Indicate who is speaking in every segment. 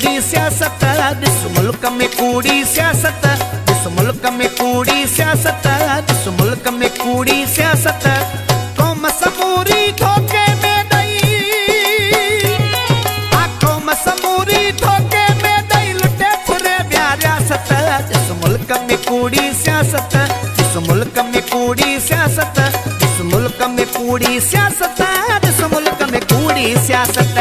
Speaker 1: कूड़ी सियासत, ॾिस मुल्क में कूड़ी सियासत, ॾिस मुल्क में कूड़ी सियासत, ॾिस मुल्क में कूड़ी सियासत। क़ौम समूरी धोखे में ॾई, क़ौम समूरी धोखे में ॾई लुटे फुरे ॿिया रियासत। ॾिस मुल्क में कूड़ी सियासत, ॾिस मुल्क में कूड़ी सियासत, ॾिस मुल्क में कूड़ी सियासत, ॾिस मुल्क में कूड़ी सियासत।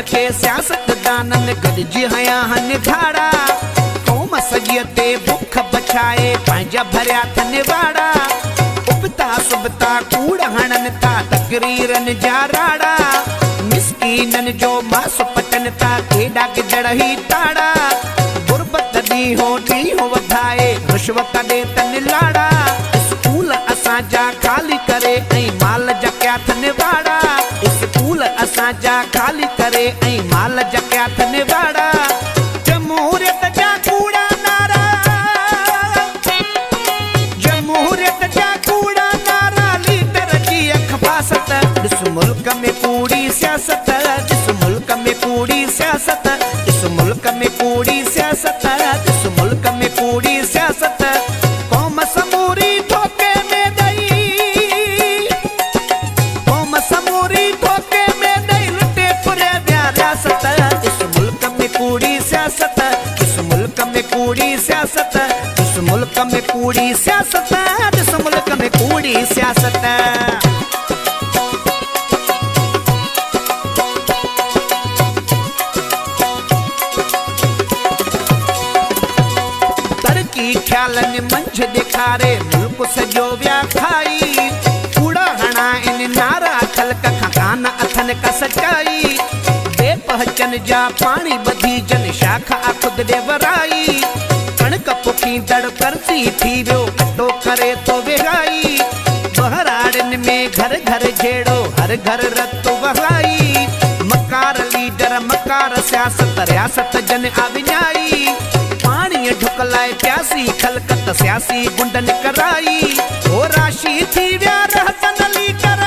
Speaker 1: के सियासतदाननि गॾिजी हया हन धाड़ा, क़ौम सॼीअ ते बुख बछाए पंहिंजा भरिया अथनि वाड़ा। उबता सुबता कूड़ हणनि था तकरीरनि जा राड़ा, मिसकीननि जो मास पटनि था केॾा गिदड़ ही ताड़ा। गुरबत ॾींहों वधाए रिश्वत ॾे तनि लाड़ा, स्कूल असांजा खाली करे ऐं माल जा कया अथनि वाड़ा। स्कूल असांजा खाली करे ऐं माल जा कया अथनि वाड़ा। जमहूरियत जा कूड़ा नारा, जमहूरियत जा कूड़ा नारा, लीडर जी अखबासत। ॾिस मुल्क में कूड़ी सियासत, ॾिस मुल्क में कूड़ी सियासत, ॾिस मुल्क में कूड़ी सियासत, ॾिस मुल्क में कूड़ी सियासत। क़ौम समूरी धोखे में ॾई, क़ौम समूरी धोखे में ॾई लुटे फुरे ॿिया रियासत। ॾिस मुल्क में कूड़ी सियासत, ॾिस मुल्क में कूड़ी सियासत, ॾिस मुल्क में कूड़ी सियासत, ॾिस मुल्क में कूड़ी सियासत। ख्यालनि मंझ ॾेखारे मुल्क सॼो विया खाई, कूड़ा हणा इन नारा ख़ल्क़ खां कान अथनि का सचाई। बेपहचन जा पाणी ॿधी जन शाख ख़ुदि ॾे वराई, कणक पुखींदड़ कर्ज़ी थी वियो अटो करे थो विहाई। बहराड़नि में घर घर झेड़ो हर घर रतो वहाई, मकार लीडर मकार सियासत रियासत जन आविञाई। पाणी ढुकलाए प्यासी ख़ल्क़त सियासी गुंडनि कराई, ओ राशि थी विया रहज़न लीडर,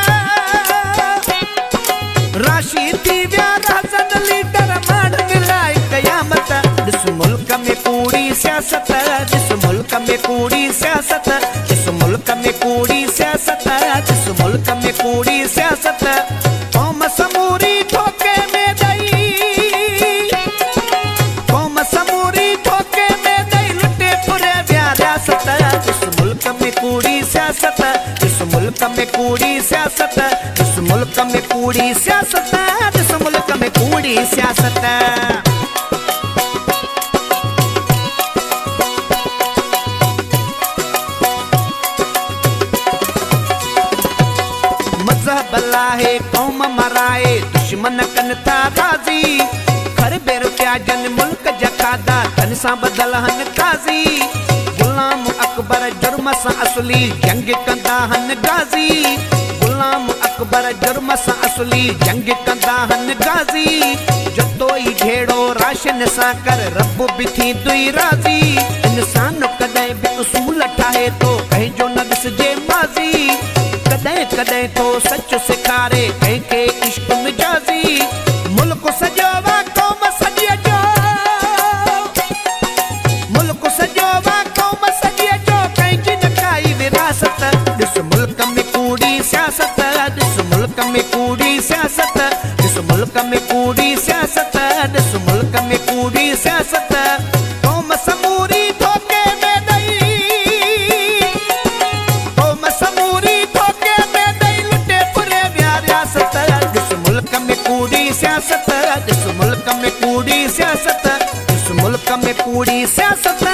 Speaker 1: राशि थी विया रहज़न लीडर, माण्ह मिलाए क़यामत। ॾिस मुल्क में कूड़ी सियासत, ॾिस मुल्क में कूड़ी सियासत, ॾिस मुल्क में कूड़ी सियासत, ॾिस मुल्क में कूड़ी सियासत। क़ौम समूरी धोखे में ॾई, क़ौम समूरी धोखे में ॾई लुटे फुरे ॿिया रियासत। ॾिस मुल्क में कूड़ी सियासत, ॾिस मुल्क में कूड़ी सियासत, ॾिस मुल्क में कूड़ी सियासत, ॾिस मुल्क में कूड़ी सियासत। मज़हब लाहे क़ौम मराए दुश्मन कनि था राज़ी, खरबे रुपया जन मुल्क जा खाधा तन सां बदल हन ताज़ी। गुलाम अकबर जुर्म सां असली जंग कंदा हन गाज़ी, गुलाम अकबर जुर्म सां असली जंग कंदा हन गाज़ी। जतोई ढेड़ो राशन सां कर रब बि थींदुई राज़ी, इंसान कॾहिं बि उसूल ठाहे थो कंहिंजो न ॾिसजे माज़ी। कॾहिं कॾहिं तो सच सेखारे कंहिंखे इश्क मिजाज़ी, मुल्क सॼो वा क़ौम सॼीअ जो, मुल्क सॼो वा क़ौम सॼीअ जो, कंहिंजी न काई विरासत। ॾिस मुल्क में कूड़ी सियासत, ॾिस मुल्क में कूड़ी सियासत, ॾिस मुल्क में कूड़ी सियासत, ॾिस मुल्क में कूड़ी सियासत। क़ौम समूरी धोखे में ॾई, क़ौम समूरी धोखे में ॾई लुटे फुरे ॿिया रियासत। ॾिस मुल्क में कूड़ी सियासत, ॾिस मुल्क में कूड़ी सियासत, ॾिस मुल्क में कूड़ी सियासत।